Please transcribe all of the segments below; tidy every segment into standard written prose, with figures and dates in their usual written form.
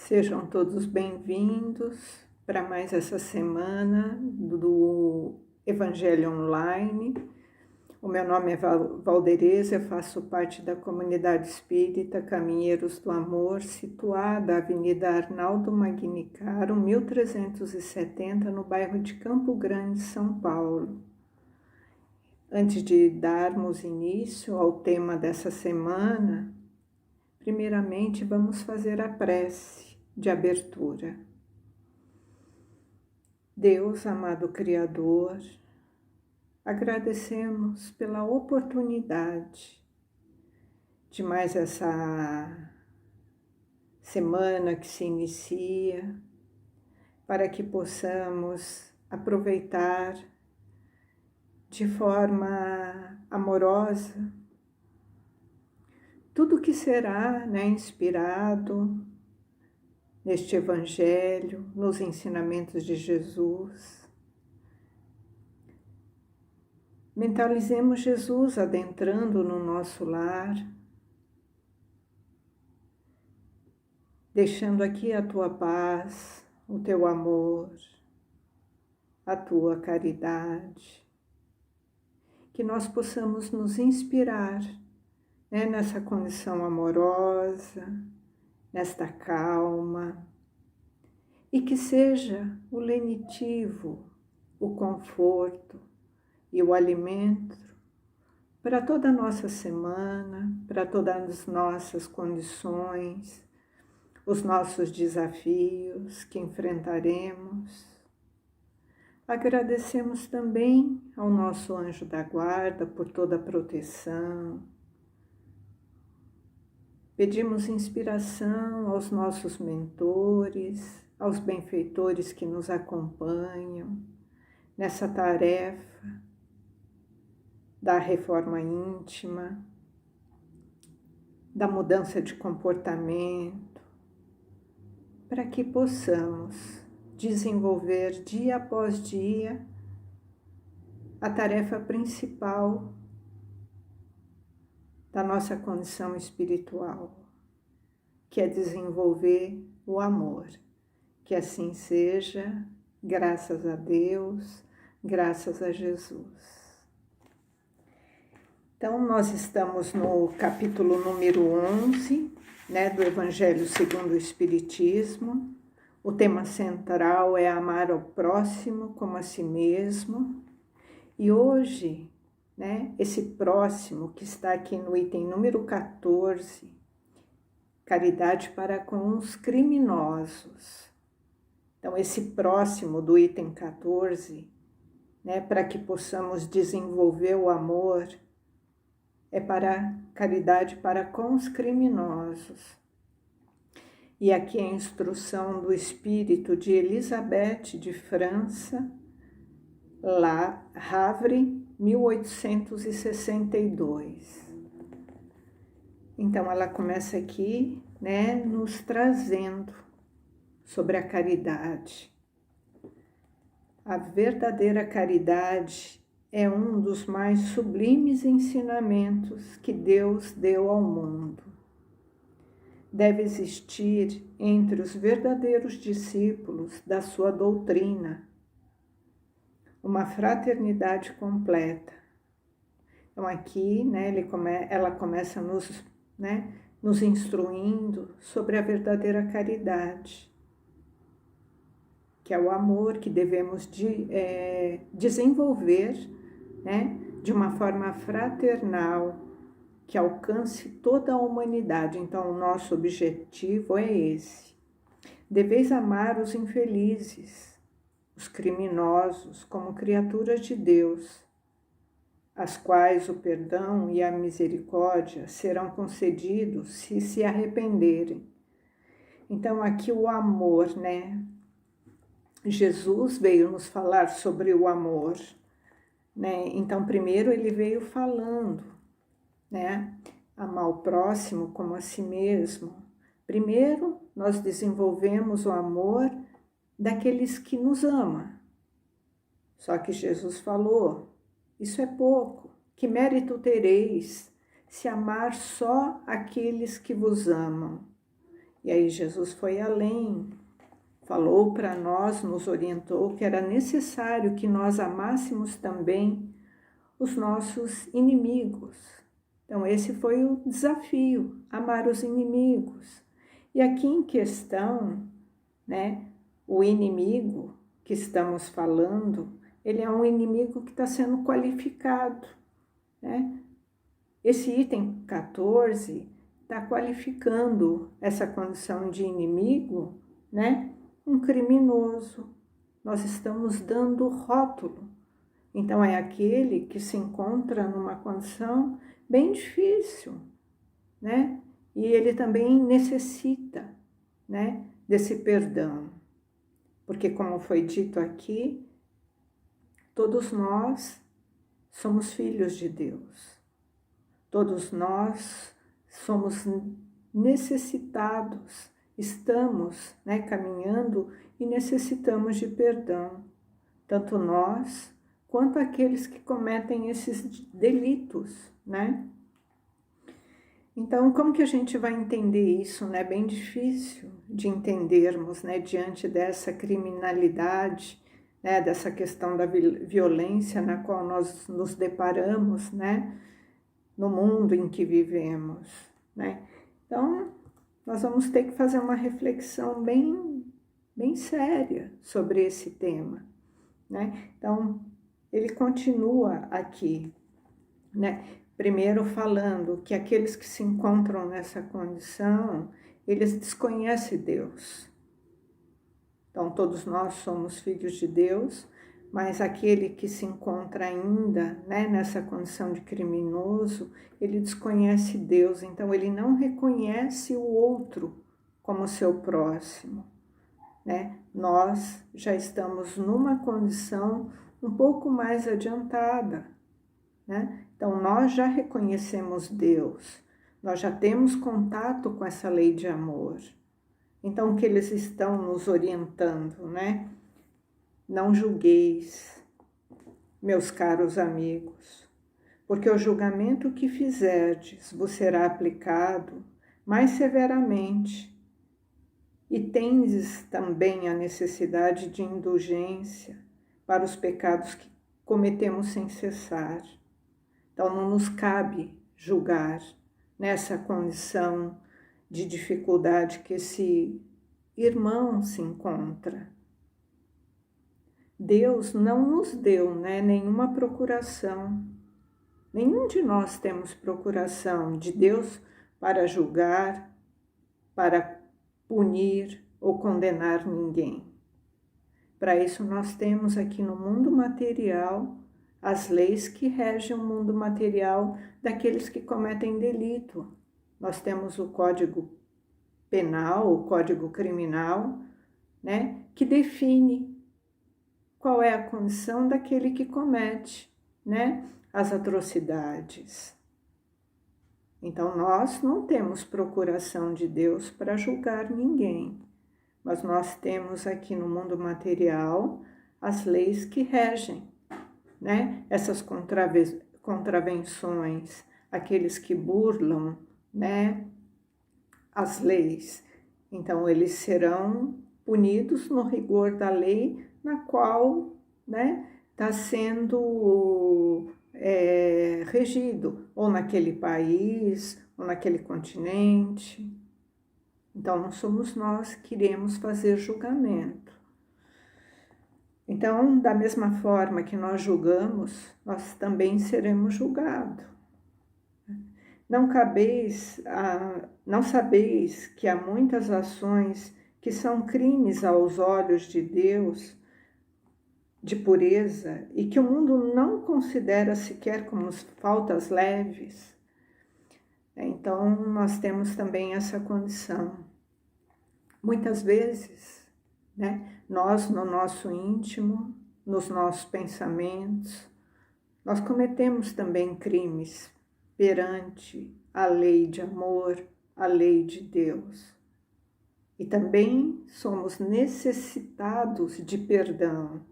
Sejam todos bem-vindos para mais essa semana do Evangelho Online. O meu nome é Valdereza, eu faço parte da comunidade espírita Caminheiros do Amor, situada na Avenida Arnaldo Magnicaro, 1370, no bairro de Campo Grande, São Paulo. Antes de darmos início ao tema dessa semana, primeiramente vamos fazer a prece de abertura. Deus, amado Criador, agradecemos pela oportunidade de mais essa semana que se inicia, para que possamos aproveitar de forma amorosa tudo que será, inspirado neste Evangelho, nos ensinamentos de Jesus. Mentalizemos Jesus adentrando no nosso lar, deixando aqui a tua paz, o teu amor, a tua caridade, que nós possamos nos inspirar nessa condição amorosa, nesta calma, e que seja o lenitivo, o conforto e o alimento para toda a nossa semana, para todas as nossas condições, os nossos desafios que enfrentaremos. Agradecemos também ao nosso anjo da guarda por toda a proteção. Pedimos inspiração aos nossos mentores, aos benfeitores que nos acompanham nessa tarefa da reforma íntima, da mudança de comportamento, para que possamos desenvolver dia após dia a tarefa principal da nossa condição espiritual, que é desenvolver o amor. Que assim seja, graças a Deus, graças a Jesus. Então, nós estamos no capítulo número 11, do Evangelho segundo o Espiritismo. O tema central é amar ao próximo como a si mesmo. E hoje, esse próximo que está aqui no item número 14, caridade para com os criminosos. Então, esse próximo do item 14, para que possamos desenvolver o amor, é para caridade para com os criminosos. E aqui a instrução do espírito de Elizabeth de França, lá, Havre, 1862. Então, ela começa aqui, nos trazendo sobre a caridade. A verdadeira caridade é um dos mais sublimes ensinamentos que Deus deu ao mundo. Deve existir entre os verdadeiros discípulos da sua doutrina uma fraternidade completa. Então aqui, ela começa nos instruindo sobre a verdadeira caridade, que é o amor que devemos desenvolver, de uma forma fraternal, que alcance toda a humanidade. Então, o nosso objetivo é esse. Deveis amar os infelizes, os criminosos, como criaturas de Deus, às quais o perdão e a misericórdia serão concedidos se arrependerem. Então, aqui o amor, Jesus veio nos falar sobre o amor, Então, primeiro ele veio falando, amar o próximo como a si mesmo. Primeiro, nós desenvolvemos o amor daqueles que nos amam. Só que Jesus falou, isso é pouco. Que mérito tereis se amar só aqueles que vos amam? E aí Jesus foi além, falou para nós, nos orientou que era necessário que nós amássemos também os nossos inimigos. Então esse foi o desafio, amar os inimigos. E aqui em questão, né, o inimigo que estamos falando, ele é um inimigo que está sendo qualificado, né? Esse item 14 está qualificando essa condição de inimigo, né? Um criminoso. Nós estamos dando rótulo. Então, é aquele que se encontra numa condição bem difícil, né? E ele também necessita, né, desse perdão. Porque, como foi dito aqui, todos nós somos filhos de Deus. Todos nós somos necessitados, estamos, né, caminhando e necessitamos de perdão. Tanto nós quanto aqueles que cometem esses delitos, né? Então, como que a gente vai entender isso, né? É bem difícil de entendermos, né, diante dessa criminalidade, né, dessa questão da violência na qual nós nos deparamos, né, no mundo em que vivemos, né? Então, nós vamos ter que fazer uma reflexão bem séria sobre esse tema, né? Então, ele continua aqui, né? Primeiro falando que aqueles que se encontram nessa condição, eles desconhecem Deus. Então, todos nós somos filhos de Deus, mas aquele que se encontra ainda, né, nessa condição de criminoso, ele desconhece Deus, então ele não reconhece o outro como seu próximo, né? Nós já estamos numa condição um pouco mais adiantada, né? Então, nós já reconhecemos Deus, nós já temos contato com essa lei de amor. Então, o que eles estão nos orientando, né? Não julgueis, meus caros amigos, porque o julgamento que fizerdes vos será aplicado mais severamente, e tendes também a necessidade de indulgência para os pecados que cometemos sem cessar. Então, não nos cabe julgar nessa condição de dificuldade que esse irmão se encontra. Deus não nos deu, né, nenhuma procuração. Nenhum de nós temos procuração de Deus para julgar, para punir ou condenar ninguém. Para isso, nós temos aqui no mundo material as leis que regem o mundo material daqueles que cometem delito. Nós temos o Código Penal, o Código Criminal, né, que define qual é a condição daquele que comete, né, as atrocidades. Então, nós não temos procuração de Deus para julgar ninguém, mas nós temos aqui no mundo material as leis que regem, né, essas contravenções, aqueles que burlam, né, as leis. Então, eles serão punidos no rigor da lei na qual, né, está sendo regido, ou naquele país, ou naquele continente. Então, não somos nós que iremos fazer julgamento. Então, da mesma forma que nós julgamos, nós também seremos julgados. Não sabeis que há muitas ações que são crimes aos olhos de Deus, de pureza, e que o mundo não considera sequer como faltas leves? Então, nós temos também essa condição. Muitas vezes, né, nós, no nosso íntimo, nos nossos pensamentos, nós cometemos também crimes perante a lei de amor, a lei de Deus. E também somos necessitados de perdão.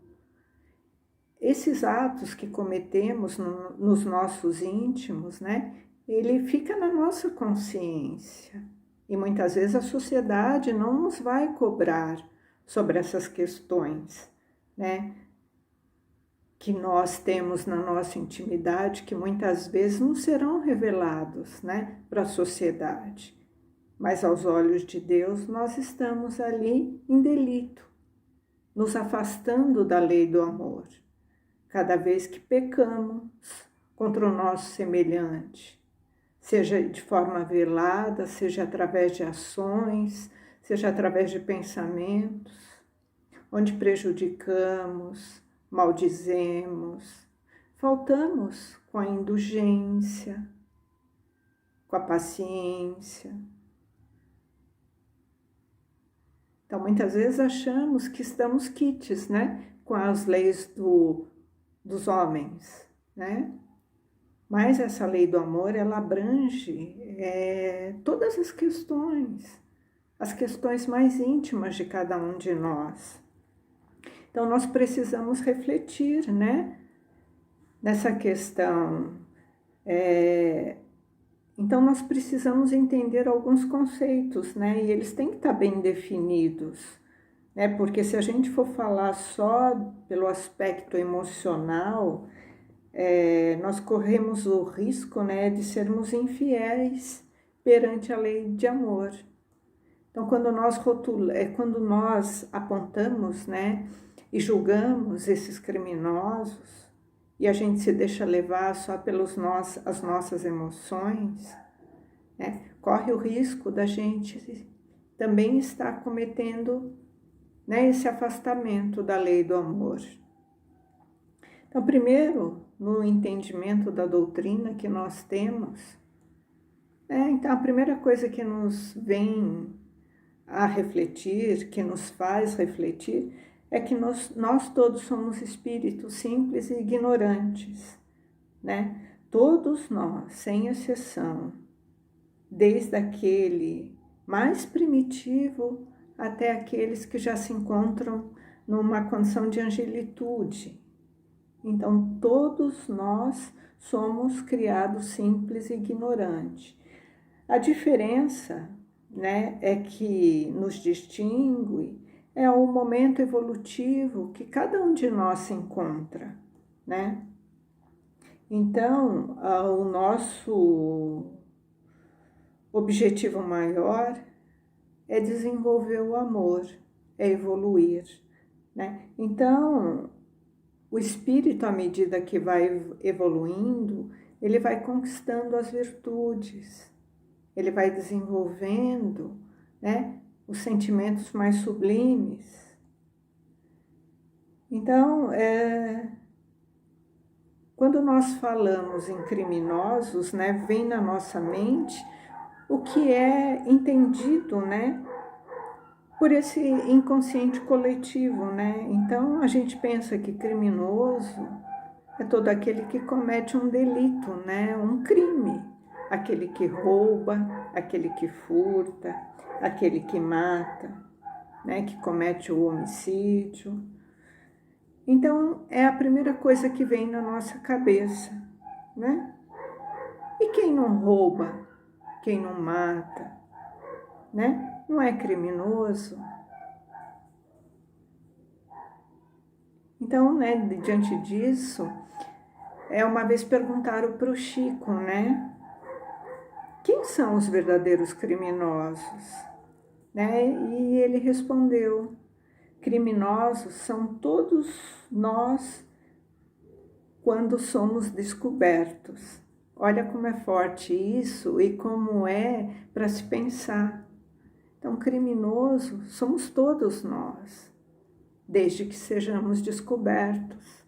Esses atos que cometemos nos nossos íntimos, né, ele fica na nossa consciência. E muitas vezes a sociedade não nos vai cobrar sobre essas questões, né? Que nós temos na nossa intimidade, que muitas vezes não serão revelados, né, para a sociedade. Mas aos olhos de Deus, nós estamos ali em delito, nos afastando da lei do amor, cada vez que pecamos contra o nosso semelhante, seja de forma velada, seja através de ações, seja através de pensamentos, onde prejudicamos, maldizemos, faltamos com a indulgência, com a paciência. Então, muitas vezes achamos que estamos quites, né, com as leis dos homens, né? Mas essa lei do amor, ela abrange todas as questões mais íntimas de cada um de nós. Então, nós precisamos refletir, né, nessa questão. Então, nós precisamos entender alguns conceitos, né, e eles têm que estar bem definidos, né, porque se a gente for falar só pelo aspecto emocional, nós corremos o risco, né, de sermos infiéis perante a lei de amor. Então, quando nós apontamos, né, e julgamos esses criminosos, e a gente se deixa levar só as nossas emoções, né, corre o risco da gente também estar cometendo, né, esse afastamento da lei do amor. Então, primeiro, no entendimento da doutrina que nós temos, então a primeira coisa que nos vem a refletir, que nos faz refletir, é que nós todos somos espíritos simples e ignorantes, né? Todos nós, sem exceção, desde aquele mais primitivo até aqueles que já se encontram numa condição de angelitude. Então, todos nós somos criados simples e ignorantes. A diferença, né, é que nos distingue é o momento evolutivo que cada um de nós se encontra, né? Então, o nosso objetivo maior é desenvolver o amor, é evoluir, né? Então, o espírito, à medida que vai evoluindo, ele vai conquistando as virtudes, ele vai desenvolvendo, né, os sentimentos mais sublimes. Então, quando nós falamos em criminosos, né, vem na nossa mente o que é entendido, né, por esse inconsciente coletivo, né? Então, a gente pensa que criminoso é todo aquele que comete um delito, né, um crime. Aquele que rouba, aquele que furta, aquele que mata, né, que comete o homicídio. Então, é a primeira coisa que vem na nossa cabeça, né? E quem não rouba, quem não mata, né? Não é criminoso? Então, né, diante disso, uma vez perguntaram para o Chico, né? Quem são os verdadeiros criminosos? Né? E ele respondeu: criminosos são todos nós quando somos descobertos. Olha como é forte isso e como é para se pensar. Então, criminoso somos todos nós, desde que sejamos descobertos.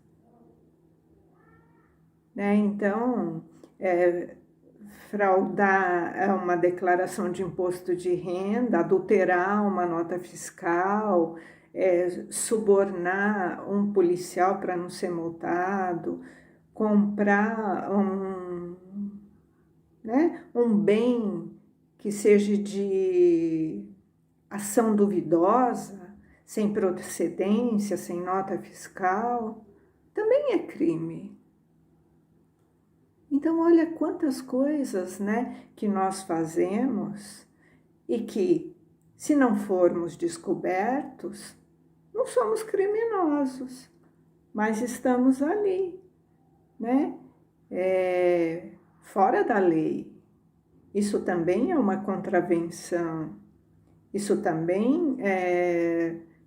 Né? Então, fraudar uma declaração de imposto de renda, adulterar uma nota fiscal, subornar um policial para não ser multado, comprar um bem que seja de ação duvidosa, sem procedência, sem nota fiscal, também é crime. Então, olha quantas coisas, né, que nós fazemos e que, se não formos descobertos, não somos criminosos, mas estamos ali, né? Fora da lei. Isso também é uma contravenção. Isso também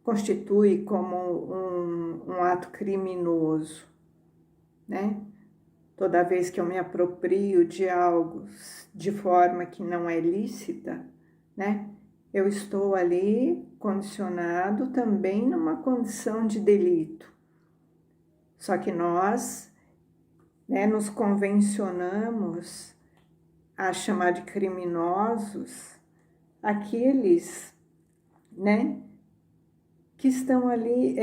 constitui como um ato criminoso, né? Toda vez que eu me aproprio de algo de forma que não é lícita, né? Eu estou ali condicionado também numa condição de delito. Só que nós, né, nos convencionamos a chamar de criminosos aqueles, né, que estão ali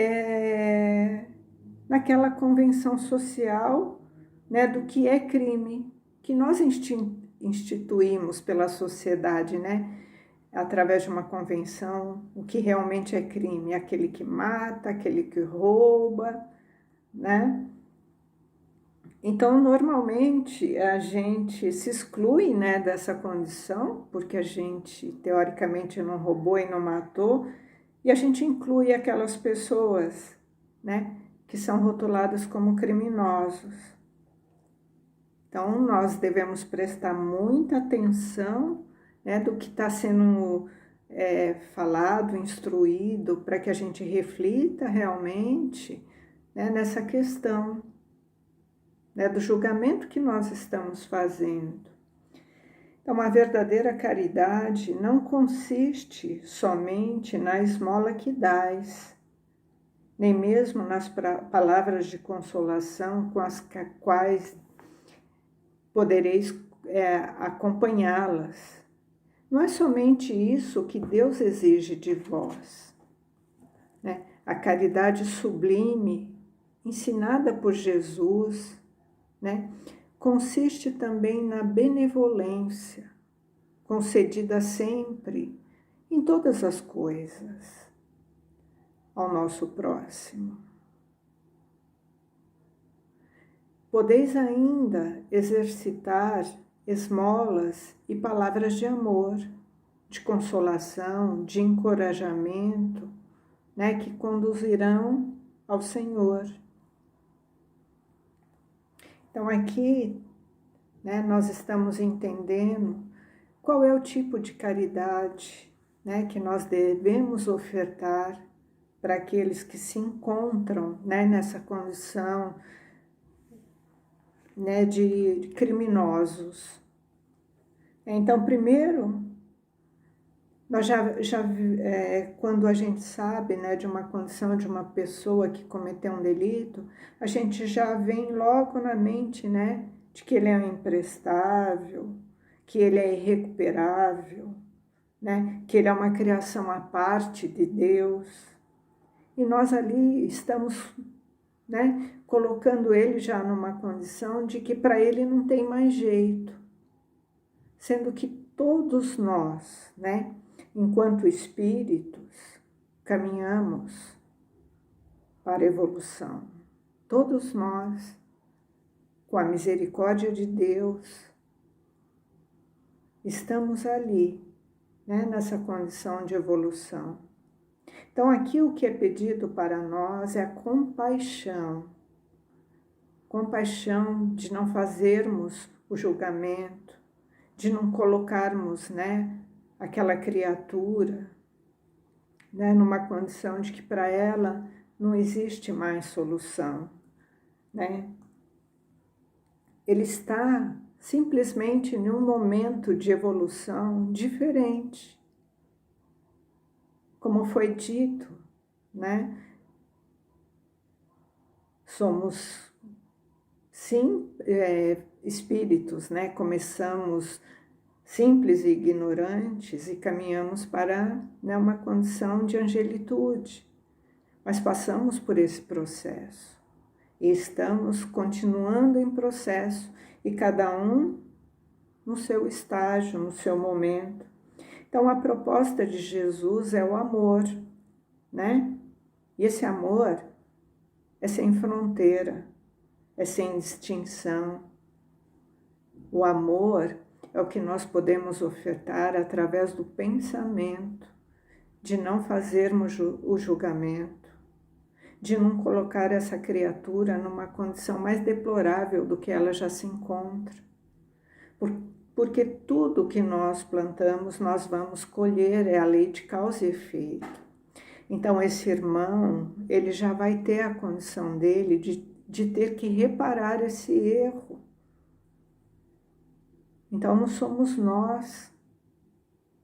naquela convenção social, né, do que é crime, que nós instituímos pela sociedade, né, através de uma convenção, o que realmente é crime, aquele que mata, aquele que rouba, né? Então, normalmente, a gente se exclui, né, dessa condição, porque a gente, teoricamente, não roubou e não matou, e a gente inclui aquelas pessoas, né, que são rotuladas como criminosos. Então, nós devemos prestar muita atenção, né, do que está sendo falado, instruído, para que a gente reflita realmente, né, nessa questão, né, do julgamento que nós estamos fazendo. Então, a verdadeira caridade não consiste somente na esmola que dás, nem mesmo nas palavras de consolação com as quais podereis acompanhá-las. Não é somente isso que Deus exige de vós, né? A caridade sublime, ensinada por Jesus, né, consiste também na benevolência, concedida sempre, em todas as coisas, ao nosso próximo. Podeis ainda exercitar esmolas e palavras de amor, de consolação, de encorajamento, né, que conduzirão ao Senhor. Então, aqui, né, nós estamos entendendo qual é o tipo de caridade, né, que nós devemos ofertar para aqueles que se encontram, né, nessa condição, né, de criminosos. Então, primeiro, nós quando a gente sabe, né, de uma condição de uma pessoa que cometeu um delito, a gente já vem logo na mente, né, de que ele é imprestável, que ele é irrecuperável, né, que ele é uma criação à parte de Deus. E nós ali estamos, né, colocando ele já numa condição de que para ele não tem mais jeito, sendo que todos nós, né, enquanto espíritos, caminhamos para a evolução. Todos nós, com a misericórdia de Deus, estamos ali, né, nessa condição de evolução. Então, aqui o que é pedido para nós é a compaixão. Compaixão de não fazermos o julgamento, de não colocarmos, né, aquela criatura, né, numa condição de que para ela não existe mais solução, né? Ele está simplesmente em um momento de evolução diferente. Como foi dito, né? Somos, sim, espíritos, né? Começamos simples e ignorantes e caminhamos para, né, uma condição de angelitude. Mas passamos por esse processo e estamos continuando em processo e cada um no seu estágio, no seu momento. Então, a proposta de Jesus é o amor, né? E esse amor é sem fronteira, é sem distinção. O amor é o que nós podemos ofertar através do pensamento, de não fazermos o julgamento, de não colocar essa criatura numa condição mais deplorável do que ela já se encontra. Porque tudo que nós plantamos, nós vamos colher, é a lei de causa e efeito. Então, esse irmão, ele já vai ter a condição dele de ter que reparar esse erro. Então, não somos nós,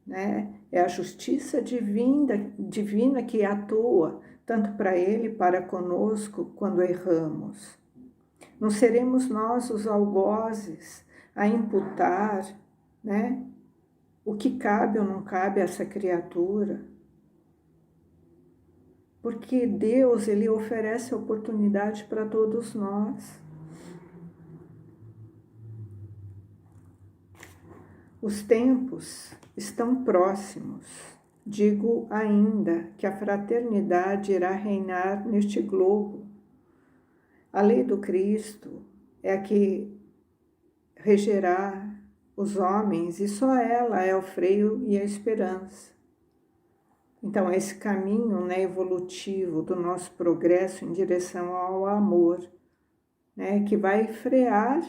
né? É a justiça divina que atua, tanto para ele, para conosco, quando erramos. Não seremos nós os algozes a imputar, né, o que cabe ou não cabe a essa criatura. Porque Deus, ele oferece oportunidade para todos nós. Os tempos estão próximos. Digo ainda que a fraternidade irá reinar neste globo. A lei do Cristo é a que regerá os homens e só ela é o freio e a esperança. Então, esse caminho, né, evolutivo do nosso progresso em direção ao amor, né, que vai frear,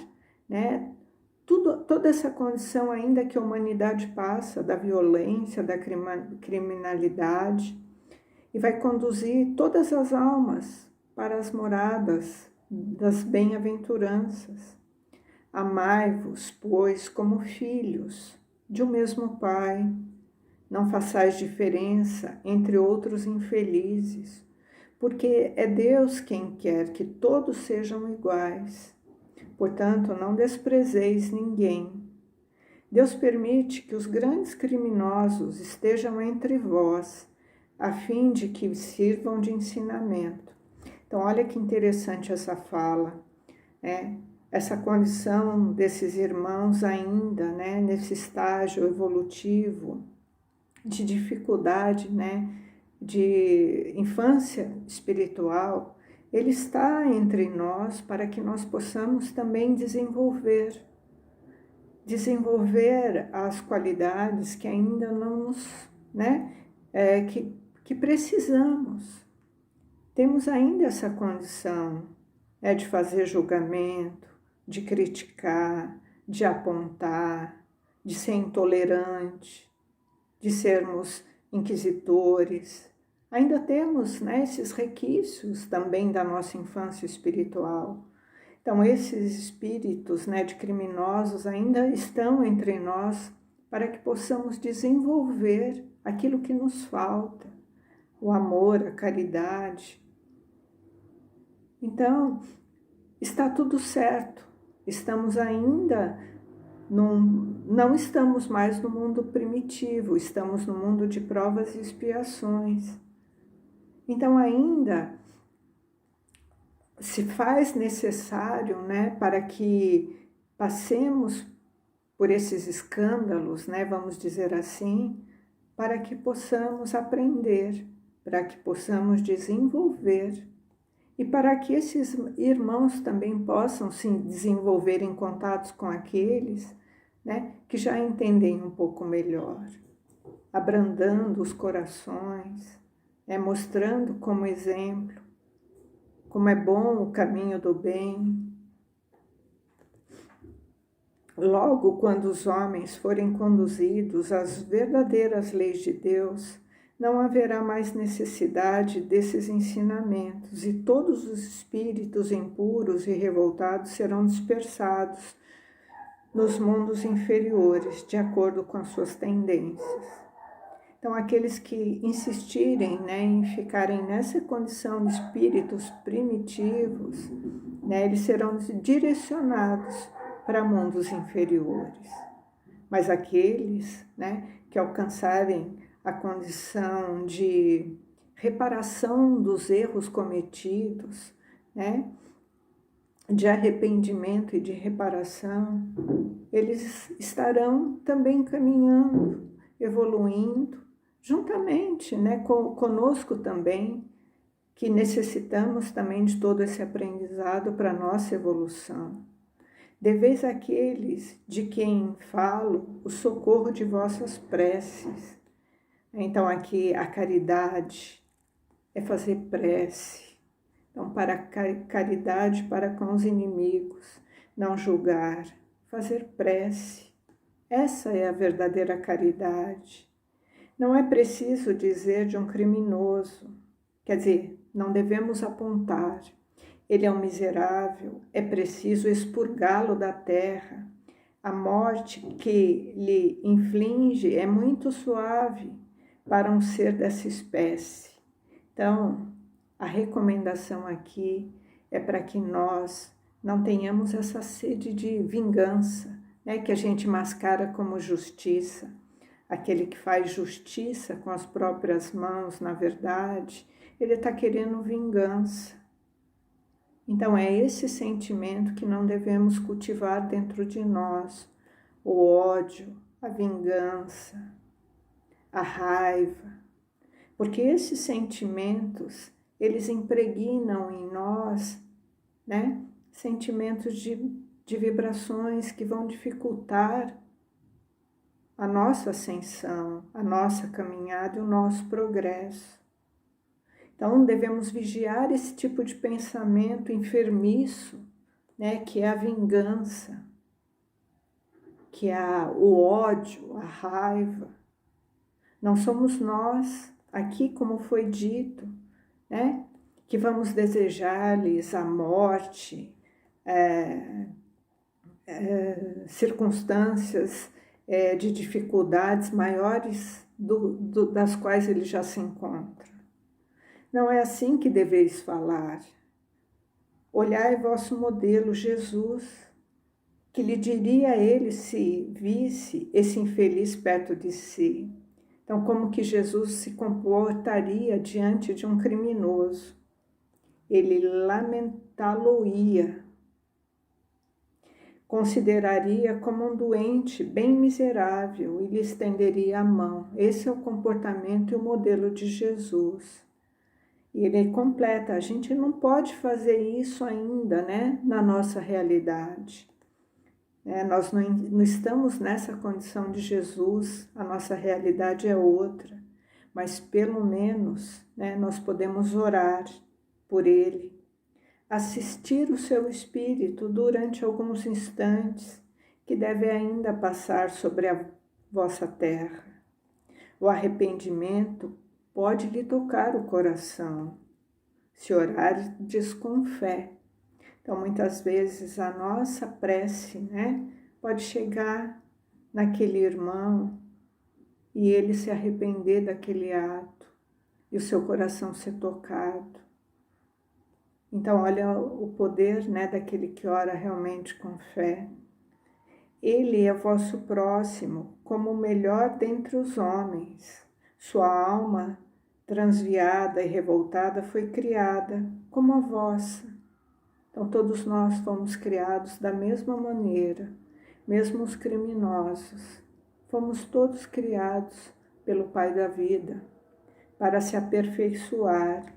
né, toda essa condição ainda que a humanidade passa, da violência, da criminalidade, e vai conduzir todas as almas para as moradas das bem-aventuranças. Amai-vos, pois, como filhos de um mesmo Pai. Não façais diferença entre outros infelizes, porque é Deus quem quer que todos sejam iguais. Portanto, não desprezeis ninguém. Deus permite que os grandes criminosos estejam entre vós, a fim de que sirvam de ensinamento. Então, olha que interessante essa fala, né? Essa condição desses irmãos ainda, né, nesse estágio evolutivo, de dificuldade, né, de infância espiritual, ele está entre nós para que nós possamos também desenvolver as qualidades que ainda não nos, né, que precisamos. Temos ainda essa condição, de fazer julgamento, de criticar, de apontar, de ser intolerante, de sermos inquisitores. Ainda temos, né, esses requisitos também da nossa infância espiritual. Então, esses espíritos, né, de criminosos ainda estão entre nós para que possamos desenvolver aquilo que nos falta, o amor, a caridade. Então, está tudo certo. Estamos ainda não estamos mais no mundo primitivo, estamos no mundo de provas e expiações. Então, ainda se faz necessário, né, para que passemos por esses escândalos, né, vamos dizer assim, para que possamos aprender, para que possamos desenvolver e para que esses irmãos também possam se desenvolver em contatos com aqueles, né, que já entendem um pouco melhor, abrandando os corações, mostrando como exemplo, como é bom o caminho do bem. Logo, quando os homens forem conduzidos às verdadeiras leis de Deus, não haverá mais necessidade desses ensinamentos e todos os espíritos impuros e revoltados serão dispersados nos mundos inferiores, de acordo com as suas tendências. Então, aqueles que insistirem, né, em ficarem nessa condição de espíritos primitivos, né, eles serão direcionados para mundos inferiores. Mas aqueles, né, que alcançarem a condição de reparação dos erros cometidos, né, de arrependimento e de reparação, eles estarão também caminhando, evoluindo, juntamente, né, conosco também, que necessitamos também de todo esse aprendizado para a nossa evolução. Deveis àqueles de quem falo o socorro de vossas preces. Então aqui a caridade é fazer prece. Então para a caridade para com os inimigos, não julgar, fazer prece. Essa é a verdadeira caridade. Não é preciso dizer de um criminoso, quer dizer, não devemos apontar. Ele é um miserável, é preciso expurgá-lo da terra. A morte que lhe inflige é muito suave para um ser dessa espécie. Então, a recomendação aqui é para que nós não tenhamos essa sede de vingança, né, que a gente mascara como justiça. Aquele que faz justiça com as próprias mãos, na verdade, ele está querendo vingança. Então é esse sentimento que não devemos cultivar dentro de nós, o ódio, a vingança, a raiva, porque esses sentimentos, eles impregnam em nós, né, sentimentos de vibrações que vão dificultar a nossa ascensão, a nossa caminhada e o nosso progresso. Então, devemos vigiar esse tipo de pensamento enfermiço, né, que é a vingança, que é o ódio, a raiva. Não somos nós, aqui como foi dito, né, que vamos desejar-lhes a morte, circunstâncias de dificuldades maiores das quais ele já se encontra. Não é assim que deveis falar. Olhai vosso modelo, Jesus, que lhe diria a ele se visse esse infeliz perto de si. Então, como que Jesus se comportaria diante de um criminoso? Ele lamentá-lo-ia, consideraria como um doente bem miserável e lhe estenderia a mão. Esse é o comportamento e o modelo de Jesus. E ele completa, a gente não pode fazer isso ainda, né, na nossa realidade. Nós não estamos nessa condição de Jesus, a nossa realidade é outra. Mas pelo menos, né, nós podemos orar por ele, assistir o seu espírito durante alguns instantes que deve ainda passar sobre a vossa terra. O arrependimento pode lhe tocar o coração, se orardes com fé. Então, muitas vezes, a nossa prece, né, pode chegar naquele irmão e ele se arrepender daquele ato e o seu coração ser tocado. Então, olha o poder, né, daquele que ora realmente com fé. Ele é vosso próximo, como o melhor dentre os homens. Sua alma transviada e revoltada foi criada como a vossa. Então todos nós fomos criados da mesma maneira, mesmo os criminosos. Fomos todos criados pelo Pai da vida, para se aperfeiçoar.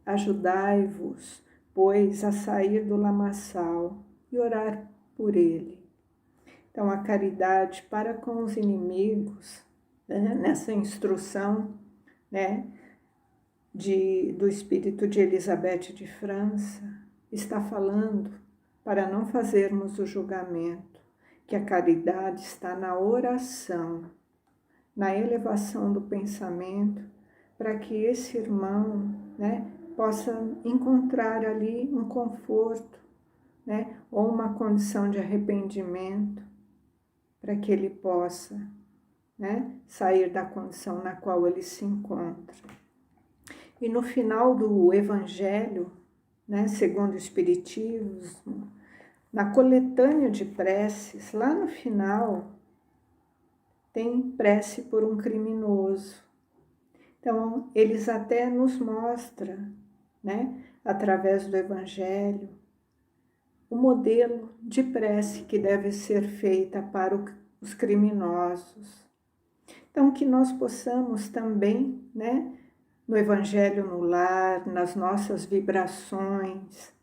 Ajudai-vos, pois, a sair do lamaçal e orar por ele. Então a caridade para com os inimigos, né, nessa instrução, né, do espírito de Elizabeth de França, está falando para não fazermos o julgamento, que a caridade está na oração, na elevação do pensamento, para que esse irmão, né, possa encontrar ali um conforto, né, ou uma condição de arrependimento, para que ele possa, né, sair da condição na qual ele se encontra. E no final do Evangelho, né, segundo o Espiritismo, na coletânea de preces, lá no final, tem prece por um criminoso. Então, eles até nos mostram, né, através do Evangelho, o modelo de prece que deve ser feita para os criminosos. Então, que nós possamos também, né, no Evangelho no lar, nas nossas vibrações,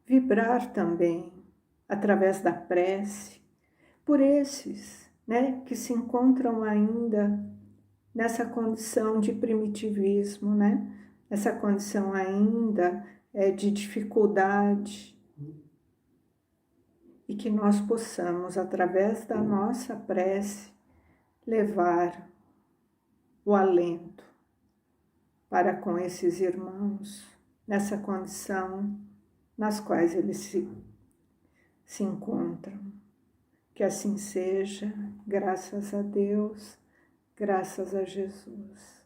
vibrar também através da prece, por esses, né, que se encontram ainda nessa condição de primitivismo, né, essa condição ainda de dificuldade, e que nós possamos, através da nossa prece, levar o alento para com esses irmãos, nessa condição nas quais eles se encontram. Que assim seja, graças a Deus, graças a Jesus.